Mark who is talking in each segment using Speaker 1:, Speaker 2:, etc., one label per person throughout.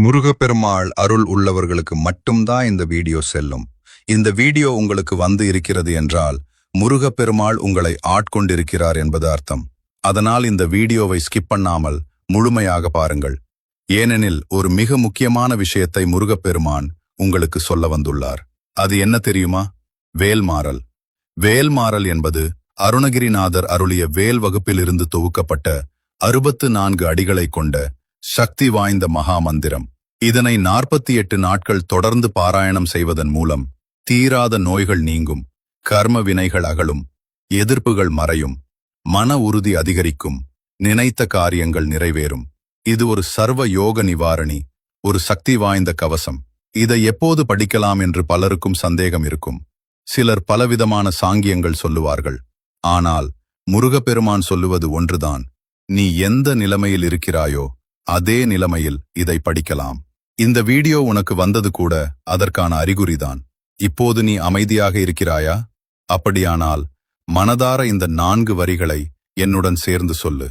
Speaker 1: முருகப்பெருமாள் அருள் உள்ளவர்களுக்கு மட்டும்தான் இந்த வீடியோ செல்லும். இந்த வீடியோ உங்களுக்கு வந்து இருக்கிறது என்றால் முருகப்பெருமாள் உங்களை ஆட்கொண்டிருக்கிறார் என்பது அர்த்தம். அதனால் இந்த வீடியோவை ஸ்கிப் பண்ணாமல் முழுமையாக பாருங்கள். ஏனெனில் ஒரு மிக முக்கியமான விஷயத்தை முருகப்பெருமான் உங்களுக்கு சொல்ல வந்துள்ளார். அது என்ன தெரியுமா? வேல்மாறல். வேல்மாறல் என்பது அருணகிரிநாதர் அருளிய வேல் வகுப்பிலிருந்து தொகுக்கப்பட்ட 64 அடிகளை கொண்ட சக்தி வாய்ந்த மகாமந்திரம். இதனை 48 நாட்கள் தொடர்ந்து பாராயணம் செய்வதன் மூலம் தீராத நோய்கள் நீங்கும், கர்ம வினைகள் அகலும், எதிர்ப்புகள் மறையும், மன உறுதி அதிகரிக்கும், நினைத்த காரியங்கள் நிறைவேறும். இது ஒரு சர்வ யோக நிவாரணி, ஒரு சக்தி வாய்ந்த கவசம். இதை எப்போது படிக்கலாம் என்று பலருக்கும் சந்தேகம் இருக்கும். சிலர் பலவிதமான சாங்கியங்கள் சொல்லுவார்கள். ஆனால் முருகப்பெருமான் சொல்லுவது ஒன்றுதான். நீ எந்த நிலைமையில் இருக்கிறாயோ அதே நிலைமையில் இதை படிக்கலாம். இந்த வீடியோ உனக்கு வந்தது கூட அதற்கான அறிகுறிதான். இப்போது நீ அமைதியாக இருக்கிறாயா? அப்படியானால் மனதார இந்த 4 வரிகளை என்னுடன் சேர்ந்து சொல்லு.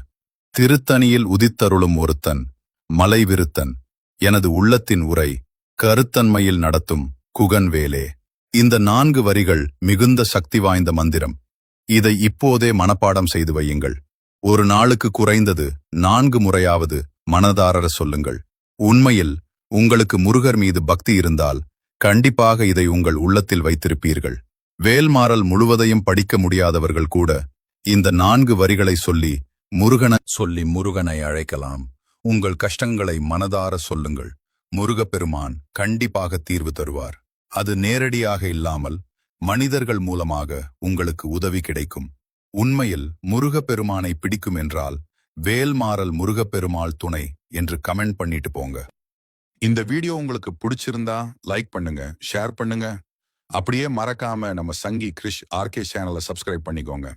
Speaker 1: திருத்தணியில் உதித்தருளும் ஒருத்தன், மலை விருத்தன், எனது உள்ளத்தின் உரை, கருத்தன்மையில் நடத்தும் குகன்வேலே. இந்த 4 வரிகள் மிகுந்த சக்தி வாய்ந்த மந்திரம். இதை இப்போதே மனப்பாடம் செய்து வையுங்கள். ஒரு நாளுக்கு குறைந்தது 4 முறையாவது மனதார சொல்லுங்கள். உண்மையில் உங்களுக்கு முருகர் மீது பக்தி இருந்தால் கண்டிப்பாக இதை உங்கள் உள்ளத்தில் வைத்திருப்பீர்கள். வேல்மாறல் முழுவதையும் படிக்க முடியாதவர்கள் கூட இந்த 4 வரிகளை சொல்லி முருகனை அழைக்கலாம். உங்கள் கஷ்டங்களை மனதார சொல்லுங்கள். முருகப்பெருமான் கண்டிப்பாக தீர்வு தருவார். அது நேரடியாக இல்லாமல் மனிதர்கள் மூலமாக உங்களுக்கு உதவி கிடைக்கும். உண்மையில் முருகப்பெருமானை பிடிக்கும் என்றால் வேல்மாறல் முருகப்பெருமாள் துணை என்று கமெண்ட் பண்ணிட்டு போங்க.
Speaker 2: இந்த வீடியோ உங்களுக்கு பிடிச்சிருந்தா லைக் பண்ணுங்க, ஷேர் பண்ணுங்க. அப்படியே மறக்காம நம்ம சங்கி கிரிஷ் ஆர்கே சேனலை சப்ஸ்கிரைப் பண்ணிக்கோங்க.